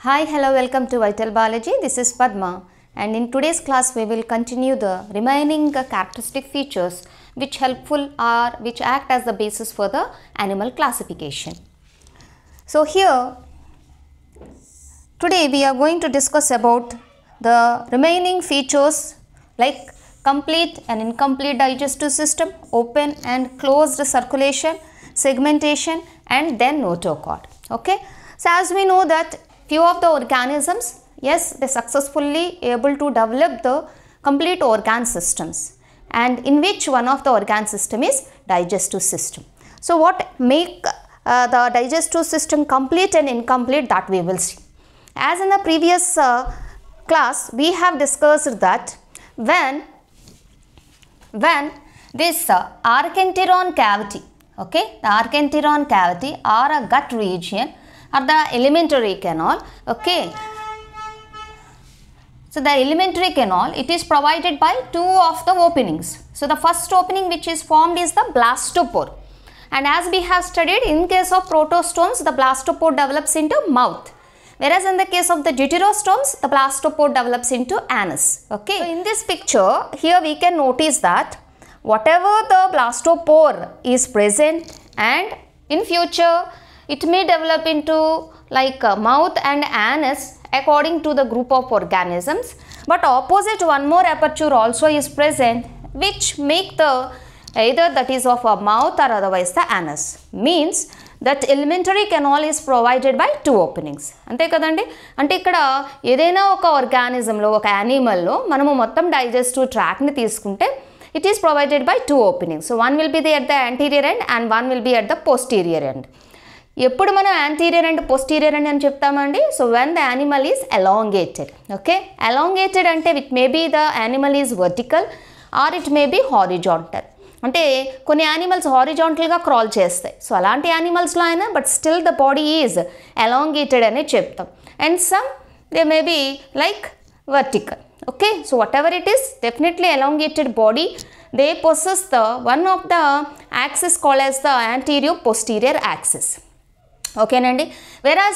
Hi, hello, welcome to Vital Biology. This is Padma, and in today's class we will continue the remaining characteristic features which act as the basis for the animal classification. So here today we are going to discuss about the remaining features like complete and incomplete digestive system, open and closed circulation, segmentation, and then notochord. Okay, so as we know that few of the organisms, yes, they successfully able to develop the complete organ systems, and in which one of the organ system is digestive system. So what make the digestive system complete and incomplete, that we will see. As in the previous class we have discussed that when this archenteron cavity, okay, the archenteron cavity or a gut region or the alimentary canal, okay, so the alimentary canal, it is provided by two of the openings. So the first opening which is formed is the blastopore, and as we have studied, in case of protostomes the blastopore develops into mouth, whereas in the case of the deuterostomes the blastopore develops into anus. Okay, so in this picture here we can notice that whatever the blastopore is present, and in future it may develop into like mouth and anus according to the group of organisms, but opposite one more aperture also is present which make the either that is of a mouth or otherwise the anus. Means that alimentary canal is provided by two openings. అంతే కదండి, అంటే ఇక్కడ ఏదైనా ఒక ఆర్గానిజంలో ఒక యానిమల్లో మనము మొత్తం digestive ట్రాక్ని తీసుకుంటే it is provided by two openings. So one will be at the anterior end and one will be at the posterior end. ఎప్పుడు మనం యాంటీరియర్ అండ్ పోస్టీరియర్ అని చెప్తామండి? So when the animal is elongated. Okay, elongated అంటే it may be the animal is vertical or it may be horizontal. అంటే కొన్ని animals హారిజాంటల్గా crawl చేస్తాయి, so అలాంటి యానిమల్స్లో అయినా but still the body is elongated అని చెప్తాం. And some they may be like vertical. Okay, so whatever it is, definitely elongated body, they possess the one of the axis called as the anterior posterior axis. Okay nandi, whereas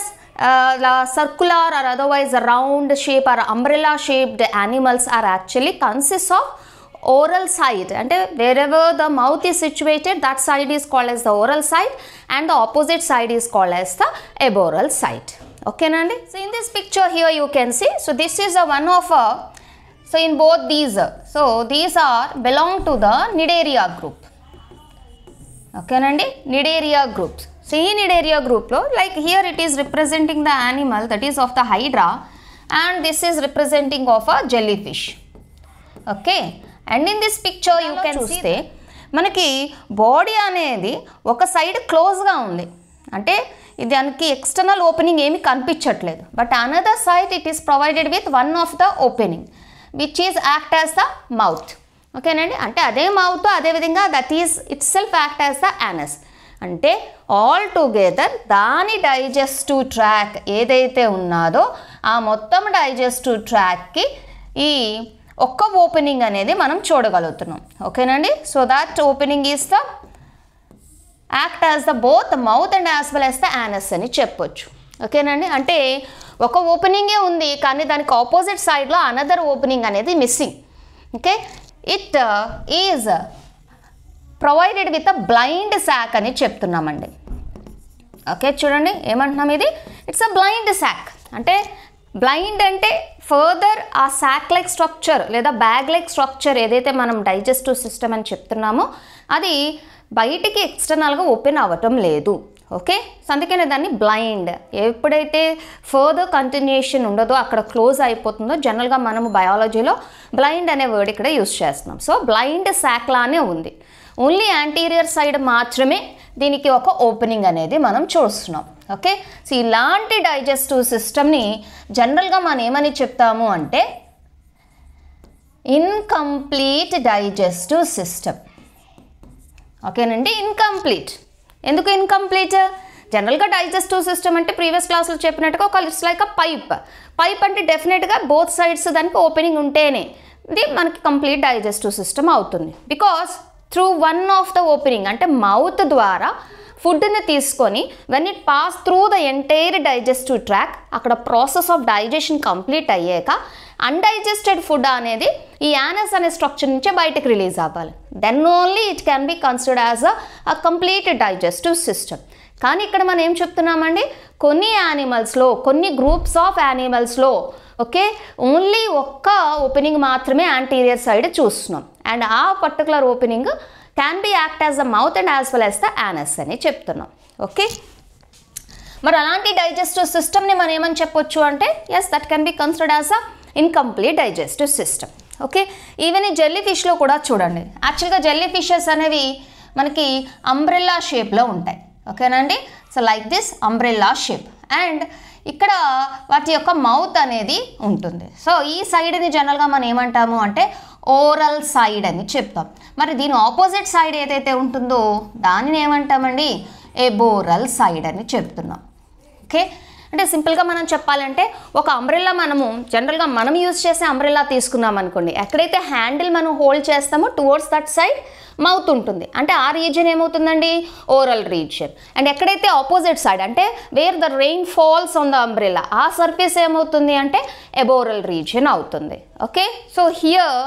the circular or otherwise round shape or umbrella shaped animals are actually consists of oral side, and wherever the mouth is situated, that side is called as the oral side and the opposite side is called as the aboral side. Okay nandi, so in this picture here you can see, so this is a one of a, so in both these, so these are belong to the Cnidaria group. Okay nandi, Cnidaria groups. So in Cnidaria group lo, like here it is representing the animal that is of the hydra, and this is representing of a jellyfish. Okay, and in this picture you can see మనకి body అనేది ఒక side క్లోజ్గా ఉంది, అంటే దానికి external opening ఏమి కనిపించట్లేదు, but another side it is provided with one of the opening which is act as the mouth. ఓకేనండి, అంటే అదే మౌత్ అదేవిధంగా that is it self act as the anus. అంటే ఆల్ టుగెదర్ దాని డైజెస్టివ్ ట్రాక్ ఏదైతే ఉన్నదో ఆ మొత్తం డైజెస్టివ్ ట్రాక్కి ఈ ఒక్క ఓపెనింగ్ అనేది మనం చూడగలుగుతున్నాం. ఓకేనండి, so that opening is the act as the both mouth and as well as the anus అని చెప్పొచ్చు. ఓకేనండి, అంటే ఒక ఓపెనింగే ఉంది కానీ దానికి ఆపోజిట్ సైడ్లో అనదర్ ఓపెనింగ్ అనేది missing. Okay, it is provided with a blind sack అని చెప్తున్నామండి. ఓకే, చూడండి ఏమంటున్నాం, ఇది ఇట్స్ అ బ్లైండ్ శాక్. అంటే బ్లైండ్ అంటే ఫర్దర్ ఆ శాక్ లైక్ స్ట్రక్చర్ లేదా బ్యాగ్ లైక్ స్ట్రక్చర్ ఏదైతే మనం డైజెస్టివ్ సిస్టమ్ అని చెప్తున్నామో అది బయటికి ఎక్స్టర్నల్గా ఓపెన్ అవ్వటం లేదు. ఓకే, సో అందుకనే దాన్ని బ్లైండ్. ఎప్పుడైతే ఫర్దర్ కంటిన్యూషన్ ఉండదో అక్కడ క్లోజ్ అయిపోతుందో జనరల్గా మనము బయాలజీలో బ్లైండ్ అనే వర్డ్ ఇక్కడ యూజ్ చేస్తున్నాం. సో బ్లైండ్ శాక్ లానే ఉంది, ఓన్లీ యాంటీరియర్ సైడ్ మాత్రమే దీనికి ఒక ఓపెనింగ్ అనేది మనం చూస్తున్నాం. ఓకే, సో ఇలాంటి డైజెస్టివ్ సిస్టమ్ని జనరల్గా మనం ఏమని చెప్తాము అంటే ఇన్కంప్లీట్ డైజెస్టివ్ సిస్టమ్. ఓకేనండి, ఇన్కంప్లీట్. ఎందుకు ఇన్కంప్లీట్? జనరల్గా డైజెస్టివ్ సిస్టమ్ అంటే ప్రీవియస్ క్లాస్లో చెప్పినట్టుగా ఒక ఇట్స్ లైక్ అ పైప్ అంటే డెఫినెట్గా బోత్ సైడ్స్ దానికి ఓపెనింగ్ ఉంటేనే ఇది మనకి కంప్లీట్ డైజెస్టివ్ సిస్టమ్ అవుతుంది. Because through one of the opening అంటే మౌత్ ద్వారా ఫుడ్ని తీసుకొని when it pass through the entire digestive tract, అక్కడ ప్రాసెస్ ఆఫ్ డైజెషన్ కంప్లీట్ అయ్యాక అన్డైజెస్టెడ్ ఫుడ్ అనేది ఈ యానస్ అనే స్ట్రక్చర్ నుంచి బయటకు రిలీజ్ అవ్వాలి. Then only it can be considered as a complete digestive system. కానీ ఇక్కడ మనం ఏం చెప్తున్నామండి, కొన్ని యానిమల్స్లో, కొన్ని గ్రూప్స్ ఆఫ్ యానిమల్స్లో ఓకే ఓన్లీ ఒక్క ఓపెనింగ్ మాత్రమే యాంటీరియర్ సైడ్ చూస్తున్నాం. అండ్ ఆ particular opening can be act as the mouth and as well as the anus అని చెప్తున్నాం. ఓకే, మరి అలాంటి డైజెస్టివ్ సిస్టమ్ని మనం ఏమని చెప్పొచ్చు అంటే yes that can be considered as a incomplete digestive system. Okay, even ఈ జెల్లీ ఫిష్లో కూడా చూడండి, యాక్చువల్గా జెల్లీ ఫిషెస్ అనేవి మనకి అంబ్రెల్లా షేప్లో ఉంటాయి. ఓకేనండి, so like this umbrella shape. And ఇక్కడ వాటి యొక్క మౌత్ అనేది ఉంటుంది. సో ఈ సైడ్ని జనరల్గా మనం ఏమంటాము అంటే ఓరల్ సైడ్ అని చెప్తాం. మరి దీని ఆపోజిట్ సైడ్ ఏదైతే ఉంటుందో దానిని ఏమంటామండి, ఎబోరల్ సైడ్ అని చెప్తున్నాం. ఓకే, అంటే సింపుల్గా మనం చెప్పాలంటే ఒక అంబ్రెల్లా మనము జనరల్గా మనం యూజ్ చేసే అంబ్రెల్లా తీసుకున్నాం అనుకోండి, ఎక్కడైతే హ్యాండిల్ మనం హోల్డ్ చేస్తామో టువర్డ్స్ దట్ సైడ్ మౌత్ ఉంటుంది. అంటే ఆ రీజియన్ ఏమవుతుందండి, ఓరల్ రీజియన్. అండ్ ఎక్కడైతే ఆపోజిట్ సైడ్ అంటే where the rain falls on the umbrella, ఆ సర్ఫేస్ ఏమవుతుంది అంటే ఎబోరల్ రీజియన్ అవుతుంది. Okay, so here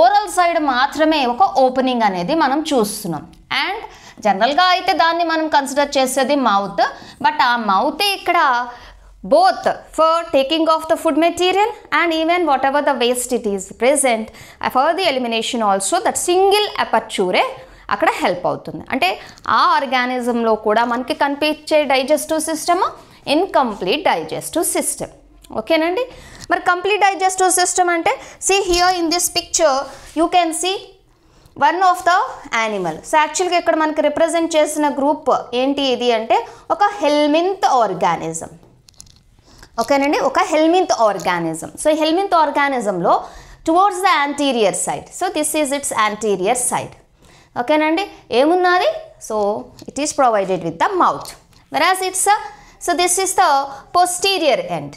oral side మాత్రమే ఒక ఓపెనింగ్ అనేది మనం చూస్తున్నాం. అండ్ జనరల్గా అయితే దాన్ని మనం కన్సిడర్ చేసేది మౌత్, బట్ ఆ మౌతే ఇక్కడ both for taking off the food material and even whatever the waste it is present for the elimination also that single aperture అక్కడ హెల్ప్ అవుతుంది. అంటే ఆ ఆర్గానిజంలో కూడా మనకి కనిపించే digestive system incomplete digestive system. ఓకేనండి, మరి కంప్లీట్ డైజెస్టివ్ సిస్టమ్ అంటే see here in this picture you can see one of the animal. So యాక్చువల్గా ఇక్కడ మనకి రిప్రజెంట్ చేసిన గ్రూప్ ఏంటి ఇది అంటే ఒక హెల్మింత్ ఆర్గానిజం. ఓకేనండి, ఒక హెల్మింత్ ఆర్గానిజం. సో ఈ హెల్మింత్ ఆర్గానిజంలో towards the anterior side, so this is its anterior side. ఓకేనండి, ఏమున్నది, so it is provided with the mouth, whereas its so this is the posterior end.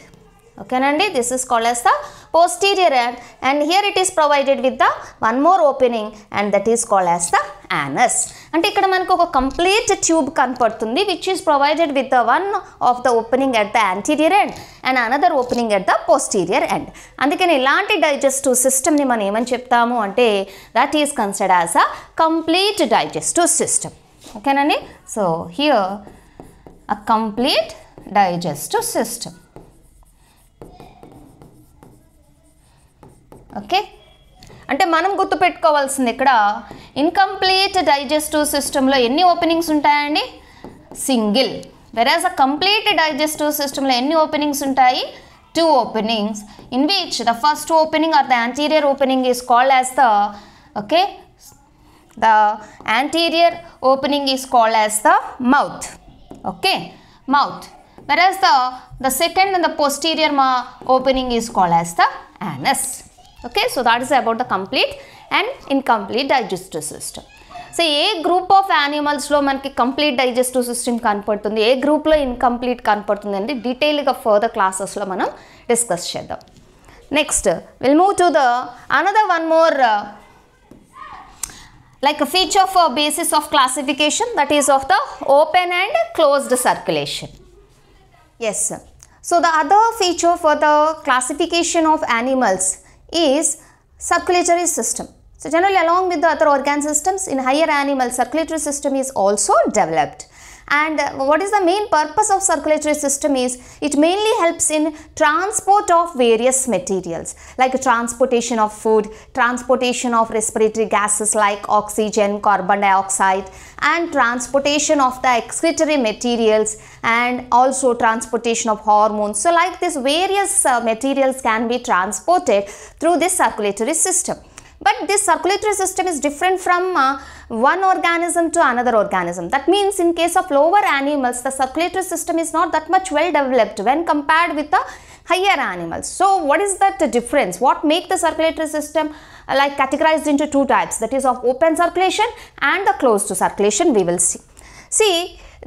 ఓకేనండి, this is called as the posterior end and here it is provided with the one more opening and that is called as the anus. అంటే ఇక్కడ మనకు ఒక complete tube కనపడుతుంది which is provided with the one of the opening at the anterior end and another opening at the posterior end. అందుకని ఇలాంటి digestive సిస్టమ్ని మనం ఏమని చెప్తాము అంటే that is considered as a complete digestive system. ఓకేనండి, so here a complete digestive system. Okay, అంటే మనం గుర్తుపెట్టుకోవాల్సింది ఇక్కడ ఇన్కంప్లీట్ డైజెస్టివ్ సిస్టంలో ఎన్ని ఓపెనింగ్స్ ఉంటాయండి, సింగిల్. వెరాజ్ అ కంప్లీట్ డైజెస్టివ్ సిస్టంలో ఎన్ని ఓపెనింగ్స్ ఉంటాయి, 2 openings in which the first opening or the anterior opening is called as the okay the anterior opening is called as the mouth. Okay, mouth. Whereas the second and the posterior opening is called as the anus. Okay, so that is about the complete and incomplete digestive system. So ఏ group of యానిమల్స్లో మనకి complete digestive system కనపడుతుంది, ఏ గ్రూప్లో incomplete కనపడుతుంది అంటే డీటెయిల్గా further క్లాసెస్లో మనం డిస్కస్ చేద్దాం. Next will move to the another one more like a feature for basis of classification, that is of the open and closed circulation. Yes, so the other feature for the classification of animals is circulatory system. So generally along with the other organ systems in higher animals, circulatory system is also developed. And what is the main purpose of circulatory system is it mainly helps in transport of various materials like transportation of food, transportation of respiratory gases like oxygen, carbon dioxide, and transportation of the excretory materials and also transportation of hormones. So like this various materials can be transported through this circulatory system. But this circulatory system is different from one organism to another organism. That means in case of lower animals, the circulatory system is not that much well developed when compared with the higher animals. So what is that difference? What make the circulatory system like categorized into 2 types, that is of open circulation and the closed circulation we will see. See,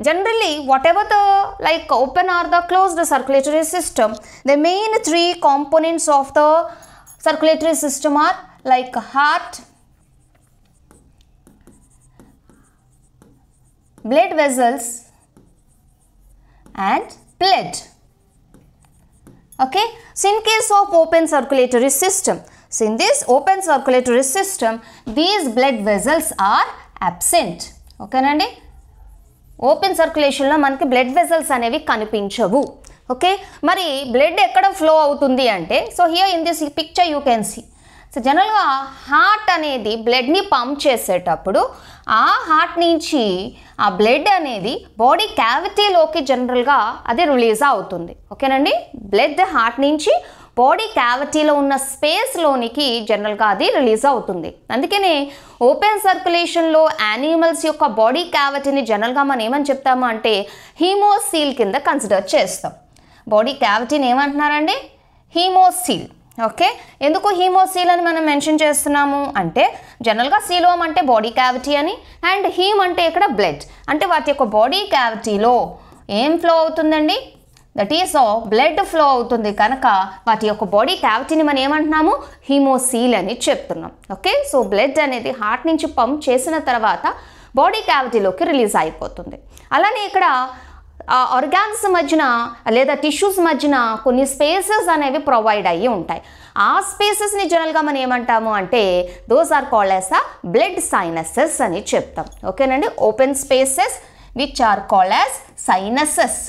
generally whatever the like open or the closed circulatory system, the main 3 components of the circulatory system are like heart, blood vessels and blood. Okay, so in case of open circulatory system, so in this open circulatory system, these blood vessels are absent. Okay nandi, open circulation lo manaki blood vessels anevi kaniపించవు. Okay, మరి blood ఎక్కడ flow అవుతుంది అంటే, so here in this picture you can see, so జనరల్గా heart అనేది బ్లడ్ని pump చేసేటప్పుడు ఆ heart నుంచి ఆ బ్లడ్ అనేది బాడీ క్యావిటీలోకి జనరల్గా అది రిలీజ్ అవుతుంది. ఓకేనండి, బ్లడ్ హార్ట్ నుంచి బాడీ క్యావిటీలో ఉన్న స్పేస్లోనికి జనరల్గా అది రిలీజ్ అవుతుంది. అందుకనే ఓపెన్ సర్క్యులేషన్లో యానిమల్స్ యొక్క బాడీ క్యావిటీని జనరల్గా మనం ఏమని చెప్తాము అంటే హీమోసీల్ కింద కన్సిడర్ చేస్తాం. బాడీ క్యావిటీని ఏమంటున్నారండి? హీమోసీల్. ఓకే, ఎందుకు హీమోసీల్ అని మనం మెన్షన్ చేస్తున్నాము అంటే జనరల్గా సీలోమ్ అంటే బాడీ క్యావిటీ అని, అండ్ హీమ్ అంటే ఇక్కడ బ్లడ్, అంటే వాటి యొక్క బాడీ క్యావిటీలో ఏం ఫ్లో అవుతుందండి? దట్ ఈస్ బ్లడ్ ఫ్లో అవుతుంది కనుక వాటి యొక్క బాడీ క్యావిటీని మనం ఏమంటున్నాము? హీమోసీల్ అని చెప్తున్నాం. ఓకే, సో బ్లడ్ అనేది హార్ట్ నుంచి పంప్ చేసిన తర్వాత బాడీ క్యావిటీలోకి రిలీజ్ అయిపోతుంది. అలానే ఇక్కడ ఆర్గాన్స్ మధ్యన లేదా టిష్యూస్ మధ్యన కొన్ని స్పేసెస్ అనేవి ప్రొవైడ్ అయ్యి ఉంటాయి. ఆ స్పేసెస్ని జనరల్గా మనం ఏమంటాము అంటే those are called as blood sinuses అని చెప్తాం. ఓకేనండి, open spaces which are called as sinuses.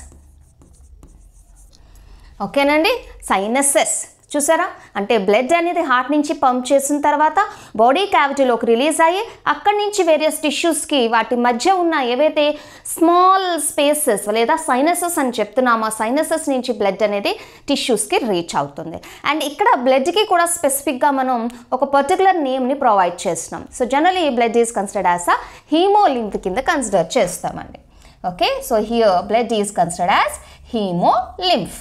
ఓకేనండి, సైనసెస్ చూసారా, అంటే బ్లడ్ అనేది హార్ట్ నుంచి పంప్ చేసిన తర్వాత బాడీ క్యావిటీలోకి రిలీజ్ అయ్యి అక్కడి నుంచి వేరియస్ టిష్యూస్కి వాటి మధ్య ఉన్న ఏవైతే స్మాల్ స్పేసెస్ లేదా సైనసెస్ అని చెప్తున్నామో ఆ సైనసెస్ నుంచి బ్లడ్ అనేది టిష్యూస్కి రీచ్ అవుతుంది. అండ్ ఇక్కడ బ్లడ్కి కూడా స్పెసిఫిక్గా మనం ఒక పర్టికులర్ నేమ్ని ప్రొవైడ్ చేస్తున్నాం. సో జనరల్లీ ఈ blood is considered as a haemolymph కింద కన్సిడర్ చేస్తామండి. Okay, so here blood is considered as haemolymph.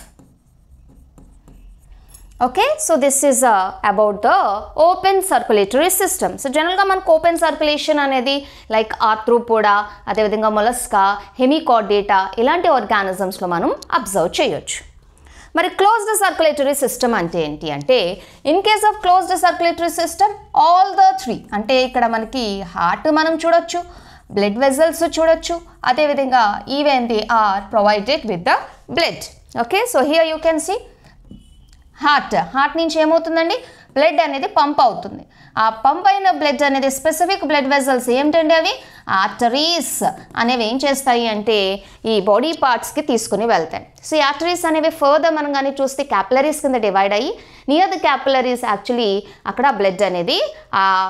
Okay, so this is about the open circulatory system. So జనరల్గా మనకు ఓపెన్ సర్క్యులేషన్ అనేది like Arthropoda, అదేవిధంగా mollusca, Hemichordata ఇలాంటి ఆర్గానిజమ్స్లో మనం observe చేయొచ్చు. మరి క్లోజ్డ్ సర్క్యులేటరీ సిస్టమ్ అంటే ఏంటి అంటే, in case of closed circulatory system all the three, అంటే ఇక్కడ మనకి హార్ట్ మనం చూడొచ్చు, బ్లడ్ వెజల్స్ చూడొచ్చు, అదేవిధంగా even they are provided with the blood. Okay, so here you can see heart నుంచి ఏమవుతుందండి? బ్లడ్ అనేది పంప్ అవుతుంది. ఆ పంప్ అయిన బ్లడ్ అనేది స్పెసిఫిక్ బ్లడ్ వెజల్స్ ఏమిటండి? అవి ఆర్టరీస్ అనేవి ఏం చేస్తాయి అంటే ఈ బాడీ పార్ట్స్కి తీసుకుని వెళ్తాయి. సో ఈ ఆర్టరీస్ అనేవి ఫర్దర్ మనం కానీ చూస్తే క్యాపిలరీస్ కింద డివైడ్ అయ్యి నియర్ ద క్యాపిలరీస్ యాక్చువల్లీ అక్కడ బ్లడ్ అనేది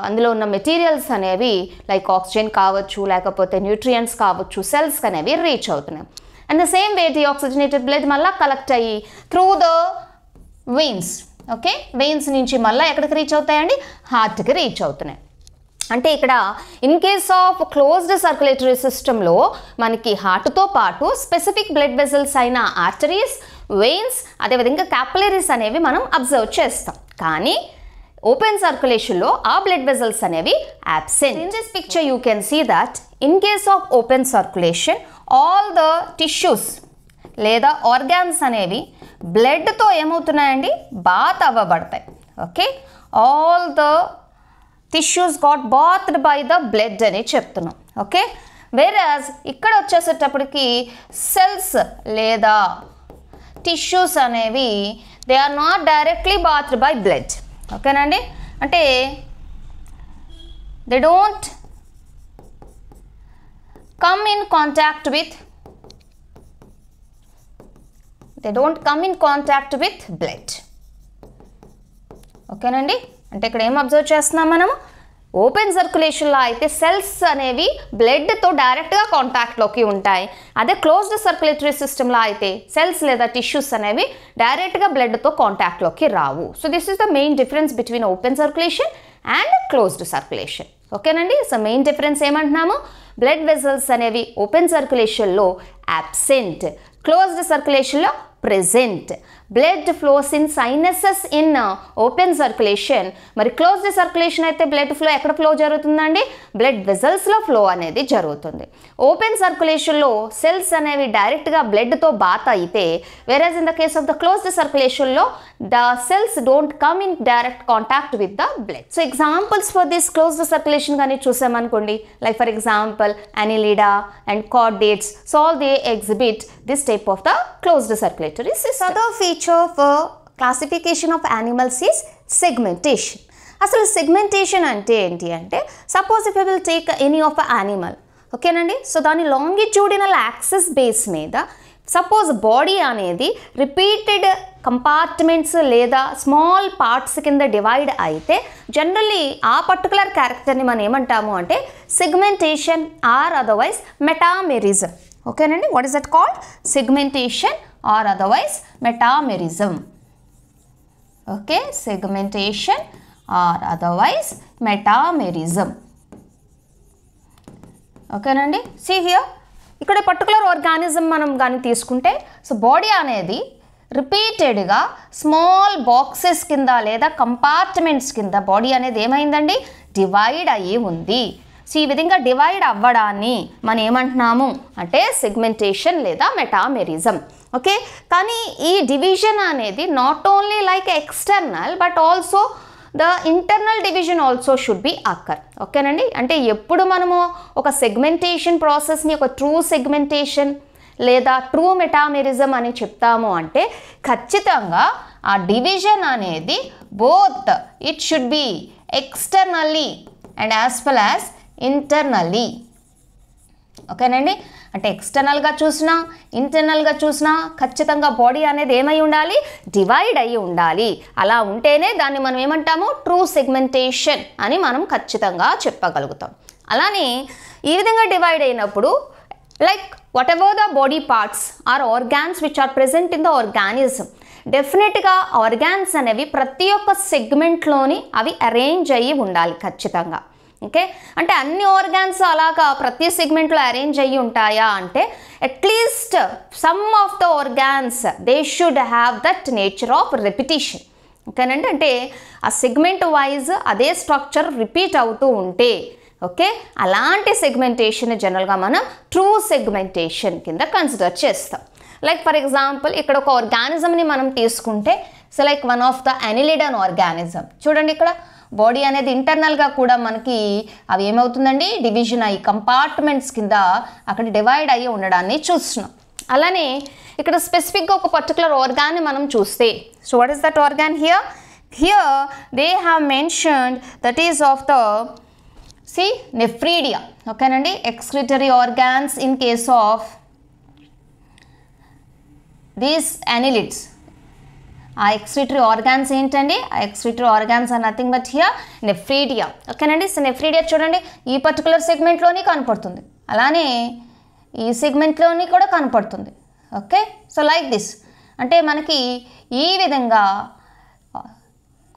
అందులో ఉన్న మెటీరియల్స్ అనేవి లైక్ ఆక్సిజన్ కావచ్చు, లేకపోతే న్యూట్రియంట్స్ కావచ్చు, సెల్స్ అనేవి రీచ్ అవుతున్నాయి. And the same way deoxygenated blood మళ్ళీ కలెక్ట్ అయ్యి through the vanes. Okay, veins నుంచి మళ్ళీ ఎక్కడికి రీచ్ అవుతాయండి? హార్ట్కి రీచ్ అవుతున్నాయి. అంటే ఇక్కడ in case of closed circulatory సిస్టంలో మనకి హార్ట్తో పాటు స్పెసిఫిక్ బ్లడ్ వెజల్స్ అయిన ఆర్టరీస్, వెయిన్స్, అదేవిధంగా క్యాపిలరీస్ అనేవి మనం అబ్జర్వ్ చేస్తాం. కానీ ఓపెన్ సర్క్యులేషన్లో ఆ బ్లడ్ వెజల్స్ అనేవి absent. In this picture you can see that in case of open circulation all the tissues లేదా ఆర్గాన్స్ అనేవి బ్లడ్తో ఏమవుతున్నాయండి? బాత్ అవ్వబడతాయి. Okay, all the tissues got bathed by the blood అని చెప్తున్నాం. ఓకే, వేరస్ ఇక్కడ వచ్చేసేటప్పటికి సెల్స్ లేదా టిష్యూస్ అనేవి they are not directly bathed by blood. ఓకేనండి, అంటే they don't come in contact with blood. ఓకేనండి, అంటే ఇక్కడ ఏం అబ్జర్వ్ చేస్తున్నాం మనము? ఓపెన్ సర్క్యులేషన్లో అయితే సెల్స్ అనేవి బ్లడ్తో డైరెక్ట్గా కాంటాక్ట్లోకి ఉంటాయి. అదే క్లోజ్డ్ సర్క్యులేటరీ సిస్టంలో అయితే సెల్స్ లేదా టిష్యూస్ అనేవి డైరెక్ట్గా బ్లడ్తో కాంటాక్ట్లోకి రావు. So this is the main difference between open circulation and closed circulation. ఓకేనండి, సో మెయిన్ డిఫరెన్స్ ఏమంటున్నాము? బ్లడ్ వెజల్స్ అనేవి ఓపెన్ సర్క్యులేషన్లో అబ్సెంట్, క్లోజ్డ్ సర్క్యులేషన్లో present. Blood flows in sinuses in open circulation. మరి closed circulation అయితే blood flow ఎక్కడ flow జరుగుతుందండి? blood vessels లో flow అనేది జరుగుతుంది. ఓపెన్ సర్క్యులేషన్లో సెల్స్ అనేవి డైరెక్ట్గా బ్లడ్తో బాత్ అయితే, whereas in the case of the closed circulationలో the cells don't come in direct contact with the blood. So examples for this closed circulation కానీ చూసామనుకోండి, like for example annelida and chordates, so all they exhibit this type of the closed circulatory system. Other feature for classification of animals is segmentation. అసలు segmentation అంటే ఏంటి అంటే, suppose if I will take any of a animal, ఓకేనండి. So దాని longitudinal axis base మీద suppose body అనేది repeated compartments లేదా small parts కింద డివైడ్ అయితే జనరల్లీ ఆ పర్టికులర్ క్యారెక్టర్ని మనం ఏమంటాము అంటే సెగ్మెంటేషన్ ఆర్ అదర్వైజ్ మెటామెరిజం. ఓకేనండి, what is that called? Segmentation or otherwise metamerism. Okay, segmentation or otherwise metamerism. ఓకేనండి, సీ హియర్ ఇక్కడ పర్టికులర్ ఆర్గానిజం మనం కానీ తీసుకుంటే, సో బాడీ అనేది రిపీటెడ్గా స్మాల్ బాక్సెస్ కింద లేదా కంపార్ట్మెంట్స్ కింద బాడీ అనేది ఏమైందండి? డివైడ్ అయ్యి ఉంది. సో ఈ విధంగా డివైడ్ అవ్వడాన్ని మనం ఏమంటున్నాము అంటే సెగ్మెంటేషన్ లేదా మెటామెరిజం. ఓకే, కానీ ఈ డివిజన్ అనేది not only like external but also the internal division also should be occur. ఓకేనండి, అంటే ఎప్పుడు మనము ఒక సెగ్మెంటేషన్ ప్రాసెస్ని ఒక ట్రూ సెగ్మెంటేషన్ లేదా ట్రూ మెటామెరిజం అని చెప్తాము అంటే ఖచ్చితంగా ఆ డివిజన్ అనేది both it should be externally and as well as internally. ఓకేనండి, అంటే ఎక్స్టర్నల్గా చూసినా ఇంటర్నల్గా చూసినా ఖచ్చితంగా బాడీ అనేది ఏమై ఉండాలి? డివైడ్ అయ్యి ఉండాలి. అలా ఉంటేనే దాన్ని మనం ఏమంటాము? ట్రూ సెగ్మెంటేషన్ అని మనం ఖచ్చితంగా చెప్పగలుగుతాం. అలానే ఈ విధంగా డివైడ్ అయినప్పుడు like whatever the body parts or organs which are present in the organism, డెఫినెట్గా ఆర్గాన్స్ అనేవి ప్రతి ఒక్క సెగ్మెంట్లోని అవి అరేంజ్ అయ్యి ఉండాలి ఖచ్చితంగా. ఓకే, అంటే అన్ని ఆర్గాన్స్ అలాగా ప్రతి సెగ్మెంట్లో అరేంజ్ అయ్యి ఉంటాయా అంటే at least some of the organs they should have that nature of repetition. ఓకేనండి, అంటే ఆ సెగ్మెంట్ వైజ్ అదే స్ట్రక్చర్ రిపీట్ అవుతూ ఉంటే ఓకే, అలాంటి సెగ్మెంటేషన్ జనరల్గా మనం ట్రూ సెగ్మెంటేషన్ కింద కన్సిడర్ చేస్తాం. లైక్ ఫర్ ఎగ్జాంపుల్ ఇక్కడ ఒక ఆర్గానిజంని మనం తీసుకుంటే, so like one of the annelidan organism చూడండి, ఇక్కడ బాడీ అనేది ఇంటర్నల్గా కూడా మనకి అవి ఏమవుతుందండి? డివిజన్ అయ్యి కంపార్ట్మెంట్స్ కింద అక్కడ డివైడ్ అయ్యి ఉండడాన్ని చూస్తున్నాం. అలానే ఇక్కడ స్పెసిఫిక్గా ఒక పర్టికులర్ ఆర్గాన్ని మనం చూస్తే, so what is that organ here? Here they have mentioned that is of the nephridia. ఓకేనండి, excretory organs in case of these annelids. ఆ ఎక్స్క్రిటరీ ఆర్గాన్స్ ఏంటండి? ఆ excretory organs are nothing but here nephridia. ఓకేనండి, so nephridia చూడండి ఈ particular సెగ్మెంట్లోని కనపడుతుంది, అలానే ఈ సెగ్మెంట్లోని కూడా కనపడుతుంది. ఓకే, సో లైక్ దిస్, అంటే మనకి ఈ విధంగా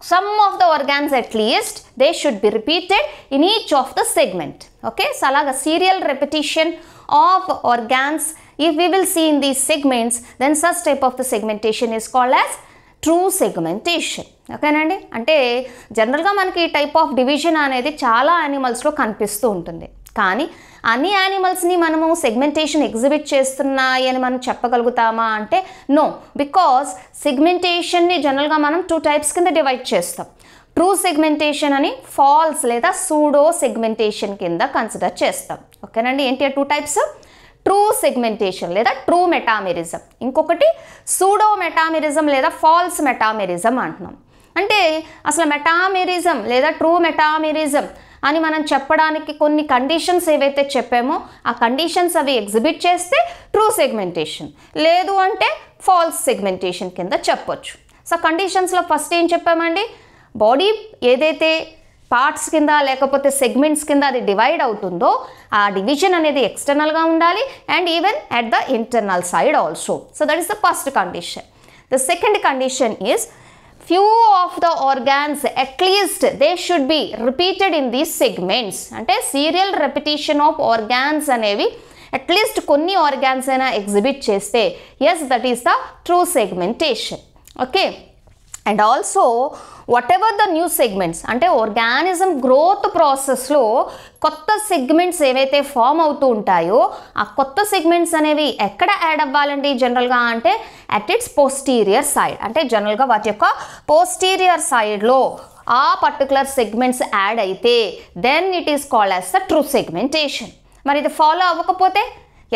some of the organs at least they should be repeated in each of the segment. Okay, so alaga serial repetition of organs if we will see in these segments, then such type of the segmentation is called as true segmentation. ఓకేనండి, అంటే జనరల్గా మనకి ఈ type of division అనేది చాలా యానిమల్స్లో కనిపిస్తూ ఉంటుంది, కానీ అన్ని యానిమల్స్ని మనము సెగ్మెంటేషన్ ఎగ్జిబిట్ చేస్తున్నాయి అని మనం చెప్పగలుగుతామా అంటే నో, బికాస్ సెగ్మెంటేషన్ని జనరల్గా మనం 2 టైప్స్ కింద డివైడ్ చేస్తాం. ట్రూ సెగ్మెంటేషన్ అని, ఫాల్స్ లేదా సూడో సెగ్మెంటేషన్ కింద కన్సిడర్ చేస్తాం. ఓకేనండి, ఏంటి 2 టైప్స్? ట్రూ సెగ్మెంటేషన్ లేదా ట్రూ మెటామెరిజం, ఇంకొకటి సూడో మెటామెరిజం లేదా ఫాల్స్ మెటామెరిజం అంటున్నాం. అంటే అసలు మెటామెరిజం లేదా ట్రూ మెటామెరిజం అని మనం చెప్పడానికి కొన్ని కండిషన్స్ ఏవైతే చెప్పామో ఆ కండిషన్స్ అవి ఎగ్జిబిట్ చేస్తే ట్రూ సెగ్మెంటేషన్, లేదు అంటే ఫాల్స్ సెగ్మెంటేషన్ కింద చెప్పొచ్చు. సో కండిషన్స్లో ఫస్ట్ ఏం చెప్పామండి? బాడీ ఏదైతే పార్ట్స్ కింద లేకపోతే సెగ్మెంట్స్ కింద అది డివైడ్ అవుతుందో ఆ డివిజన్ అనేది ఎక్స్టర్నల్గా ఉండాలి and even at the internal side also. So that is the first condition. The second condition is few of the organs at least they should be repeated in these segments. అంటే serial repetition of organs అనేవి at least కొన్ని organs అయినా exhibit చేస్తే yes that is the true segmentation. Okay, and also whatever the new segments అంటే organism growth ప్రాసెస్లో కొత్త segments ఏవైతే form అవుతూ ఉంటాయో ఆ కొత్త సెగ్మెంట్స్ అనేవి ఎక్కడ యాడ్ అవ్వాలండి జనరల్గా అంటే అట్ ఇట్స్ పోస్టీరియర్ సైడ్. అంటే జనరల్గా వాటి యొక్క పోస్టీరియర్ సైడ్లో ఆ పర్టికులర్ సెగ్మెంట్స్ యాడ్ అయితే then it is called as the true segmentation. మరి ఇది ఫాలో అవ్వకపోతే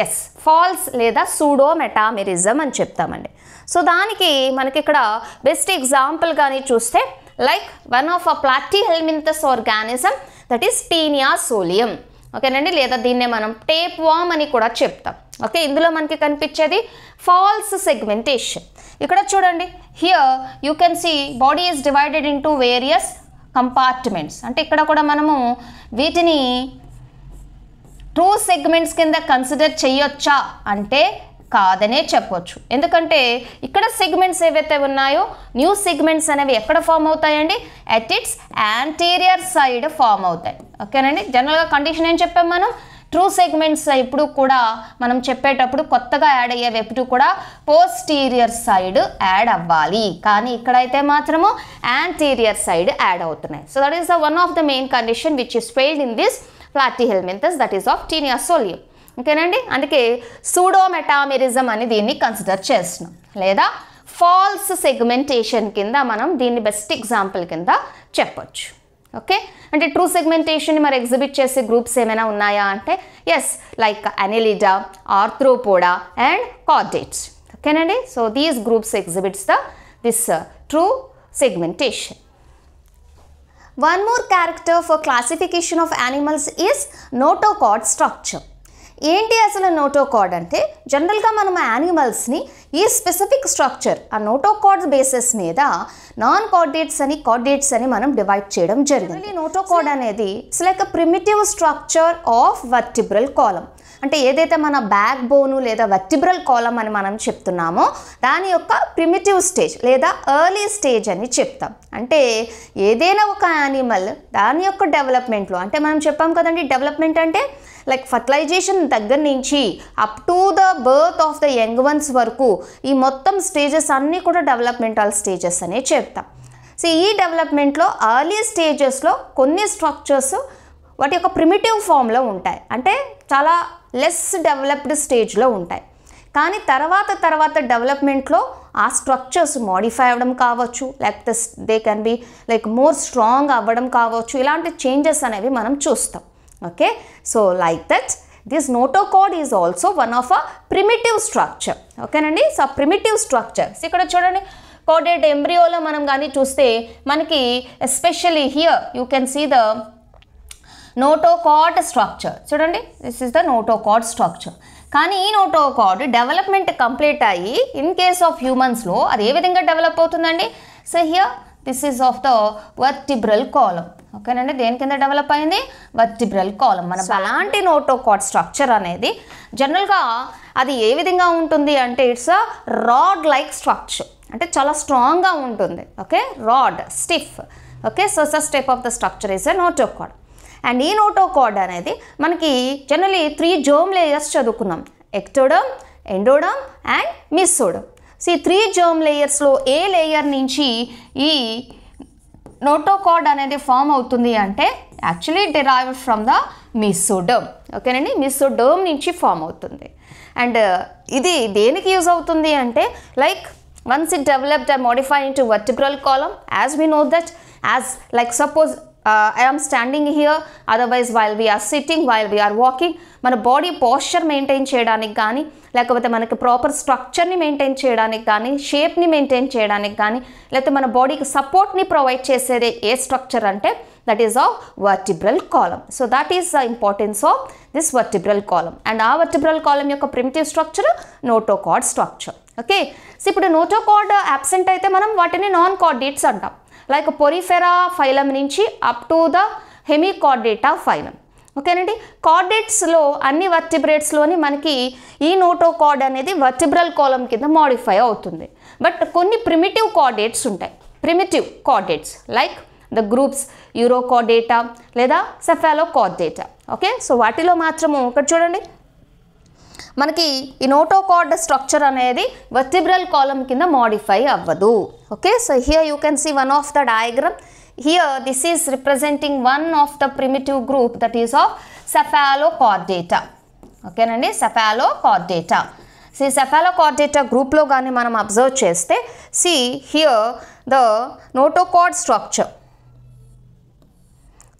ఎస్ ఫాల్స్ లేదా సూడో మెటామెరిజం అని చెప్తామండి. సో దానికి మనకి ఇక్కడ బెస్ట్ ఎగ్జాంపుల్ కానీ చూస్తే like one of a platyhelminthes organism that is Taenia solium. ఓకేనండి, లేదా దీన్నే మనం టేప్ వామ్ అని కూడా చెప్తాం. ఓకే, ఇందులో మనకి కనిపించేది ఫాల్స్ సెగ్మెంటేషన్. ఇక్కడ చూడండి, here you can see body is divided into various compartments. అంటే ఇక్కడ కూడా మనము వీటిని ట్రూ సెగ్మెంట్స్ కింద కన్సిడర్ చేయొచ్చా అంటే కాదనే చెప్పొచ్చు. ఎందుకంటే ఇక్కడ సెగ్మెంట్స్ ఏవైతే ఉన్నాయో న్యూ సెగ్మెంట్స్ అనేవి ఎక్కడ ఫామ్ అవుతాయండి, at its anterior side form అవుతాయి. ఓకేనండి, జనరల్గా కండిషన్ ఏం చెప్పాం మనం, ట్రూ సెగ్మెంట్స్ ఇప్పుడు కూడా మనం చెప్పేటప్పుడు కొత్తగా యాడ్ అయ్యేవి ఎప్పుడు కూడా పోస్టీరియర్ సైడ్ యాడ్ అవ్వాలి, కానీ ఇక్కడైతే మాత్రము యాంటీరియర్ సైడ్ యాడ్ అవుతున్నాయి. So that is the one of the main condition which is failed in this platyhelminthes that is of Taenia solium. ఓకేనండి, అందుకే సూడో మెటామెరిజం అని దీన్ని కన్సిడర్ చేస్తున్నాం, లేదా ఫాల్స్ సెగ్మెంటేషన్ కింద మనం దీన్ని బెస్ట్ ఎగ్జాంపుల్ కింద చెప్పొచ్చు. ఓకే, అంటే ట్రూ సెగ్మెంటేషన్ మరి ఎగ్జిబిట్ చేసే గ్రూప్స్ ఏమైనా ఉన్నాయా అంటే yes, like annelida, arthropoda and chordates. ఓకేనండి, so these groups exhibits this true segmentation. One more character for classification of animals is notochord structure. ఏంటి అసలు నోటోకార్డ్ అంటే జనరల్గా మనం యానిమల్స్ని ఈ స్పెసిఫిక్ స్ట్రక్చర్ ఆ నోటోకార్డ్ బేసిస్ మీద నాన్ కార్డేట్స్ అని కార్డేట్స్ అని మనం డివైడ్ చేయడం జరిగింది. నోటోకార్డ్ అనేది it's like a primitive structure of vertebral column. అంటే ఏదైతే మన బ్యాక్ బోను లేదా వర్టిబ్రల్ కాలం అని మనం చెప్తున్నామో దాని యొక్క ప్రిమిటివ్ స్టేజ్ లేదా ఎర్లీ స్టేజ్ అని చెప్తాం. అంటే ఏదైనా ఒక యానిమల్ దాని యొక్క డెవలప్మెంట్లో, అంటే మనం చెప్పాం కదండి డెవలప్మెంట్ అంటే లైక్ ఫర్టిలైజేషన్ దగ్గర నుంచి up to the birth of the young ones వరకు ఈ మొత్తం స్టేజెస్ అన్నీ కూడా డెవలప్మెంటల్ స్టేజెస్ అనే చెప్తాం. సో ఈ డెవలప్మెంట్లో ఎర్లీ స్టేజెస్లో కొన్ని స్ట్రక్చర్స్ వాటి యొక్క ప్రిమిటివ్ ఫామ్లో ఉంటాయి, అంటే చాలా లెస్ డెవలప్డ్ స్టేజ్లో ఉంటాయి. కానీ తర్వాత డెవలప్మెంట్లో ఆ స్ట్రక్చర్స్ మోడిఫై అవ్వడం కావచ్చు, లేకపోతే they can be like more strong అవ్వడం కావచ్చు, ఇలాంటి చేంజెస్ అనేవి మనం చూస్తాం. Okay, so like that this notochord is also one of a primitive structure. ఓకేనండి, సో ప్రిమిటివ్ స్ట్రక్చర్స్ ఇక్కడ చూడండి కార్డేట్ ఎంబ్రియోలో మనం కానీ చూస్తే మనకి especially here you can see the notochord structure. చూడండి this is the notochord structure. కానీ ఈ నోటోకార్డ్ డెవలప్మెంట్ కంప్లీట్ అయ్యి ఇన్ కేస్ ఆఫ్ హ్యూమన్స్లో అది ఏ విధంగా డెవలప్ అవుతుందండి. So here this is of the vertebral column. ఓకేనండి, దేని కింద డెవలప్ అయింది, వర్టిబ్రల్ కాలం. మన అలాంటి నోటోకార్డ్ స్ట్రక్చర్ అనేది జనరల్గా అది ఏ విధంగా ఉంటుంది అంటే it's a rod like structure, అంటే చాలా స్ట్రాంగ్గా ఉంటుంది. Okay, rod stiff. Okay, so such type of the structure is a notochord. And ఈ నోటోకార్డ్ అనేది మనకి జనరలీ 3 జర్మ్ లేయర్స్ చదువుకున్నాం, ఎక్టోడర్మ్, ఎండోడర్మ్ అండ్ మిసోడర్మ్. సో ఈ 3 జర్మ్ లేయర్స్లో ఏ లేయర్ నుంచి ఈ నోటోకార్డ్ అనేది ఫామ్ అవుతుంది అంటే యాక్చువల్లీ డిరైవ్డ్ ఫ్రమ్ ద మిసోడర్మ్. ఓకేనండి, మిసోడర్మ్ నుంచి ఫామ్ అవుతుంది. అండ్ ఇది దేనికి యూజ్ అవుతుంది అంటే like once it developed and modify into vertebral column, as we know that as like suppose I am standing here, otherwise while we are sitting, while we are walking, మన body posture maintain చేయడానికి కానీ లేకపోతే మనకి proper స్ట్రక్చర్ని maintain చేయడానికి కానీ షేప్ని maintain చేయడానికి కానీ లేకపోతే మన బాడీకి సపోర్ట్ని ప్రొవైడ్ చేసేది ఏ స్ట్రక్చర్ అంటే that is of vertebral column. So that is the importance of this vertebral column. And ఆ వర్టిబ్రల్ కాలం యొక్క primitive structure notochord structure. Okay, so ఇప్పుడు నోటోకార్డ్ అబ్సెంట్ అయితే మనం వాటిని నాన్ కార్డేట్స్ అంటాం, లైక్ పొరిఫెరా ఫైలం నుంచి up to the Hemichordata phylum. ఓకేనండి, కార్డేట్స్లో అన్ని వర్టిబ్రేట్స్లోని మనకి ఈ నోటోకార్డ్ అనేది వర్టిబ్రల్ కాలం కింద మోడిఫై అవుతుంది. బట్ కొన్ని ప్రిమిటివ్ కార్డేట్స్ ఉంటాయి, primitive chordates like the groups urochordata లేదా సెఫాలోకార్డేటా. ఓకే, సో వాటిలో మాత్రము ఇక్కడ చూడండి మనకి ఈ నోటోకార్డ్ స్ట్రక్చర్ అనేది వర్టిబ్రల్ కాలమ్ కింద మోడిఫై అవ్వదు. Okay, so here you can see one of the diagram. Here this is representing one of the primitive group, that is of cephalochordata. Okay nandi, cephalochordata. See, cephalochordata group lo gaani manam observe cheste, see here the notochord structure.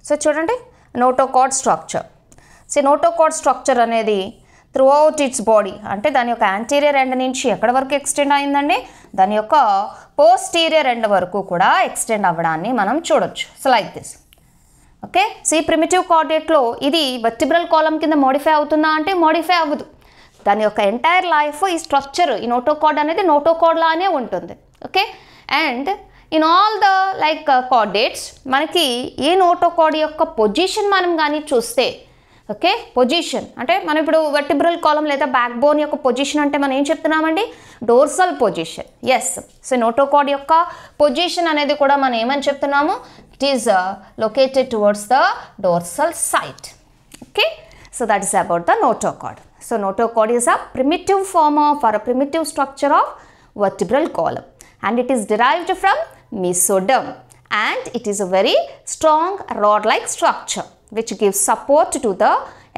So chudandi, notochord structure. See, notochord structure anedi throughout its body, అంటే దాని యొక్క anterior end నుంచి ఎక్కడ వరకు extend అయిందండి, దాని యొక్క posterior end వరకు కూడా ఎక్స్టెండ్ అవ్వడాన్ని మనం చూడొచ్చు. So like this. Okay, so ఈ ప్రిమిటివ్ కార్డేట్లో ఇది వర్టిబ్రల్ కాలమ్ కింద మోడిఫై అవుతుందా అంటే మోడిఫై అవ్వదు. దాని యొక్క ఎంటైర్ లైఫ్ ఈ స్ట్రక్చర్, ఈ నోటోకార్డ్ అనేది నోటోకార్డ్ లానే ఉంటుంది. Okay, and in all the like chordates మనకి ఏ నోటోకార్డ్ యొక్క పొజిషన్ మనం కానీ చూస్తే, ఓకే, పొజిషన్ అంటే మనం ఇప్పుడు వర్టిబ్రల్ కాలమ్ లేదా బ్యాక్ బోన్ యొక్క పొజిషన్ అంటే మనం ఏం చెప్తున్నామండి, dorsal position. Yes, so notochord యొక్క పొజిషన్ అనేది కూడా మనం ఏమని చెప్తున్నాము, it is located towards the dorsal site. Okay, so that is about the notochord. So notochord is a primitive form of or primitive structure of vertebral column and it is derived from mesoderm, and it is a very strong rod-like structure which gives support to the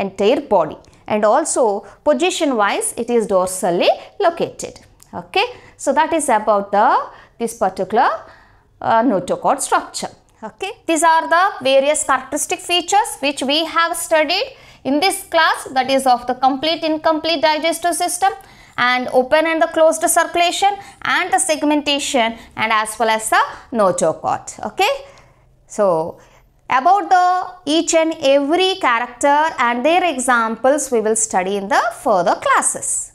entire body, and also position wise it is dorsally located. Okay, so that is about this particular notochord structure. Okay, these are the various characteristic features which we have studied in this class, that is of the complete incomplete digestive system, and open and the closed circulation, and the segmentation, and as well as the notochord. Okay, so about the each and every character and their examples we will study in the further classes.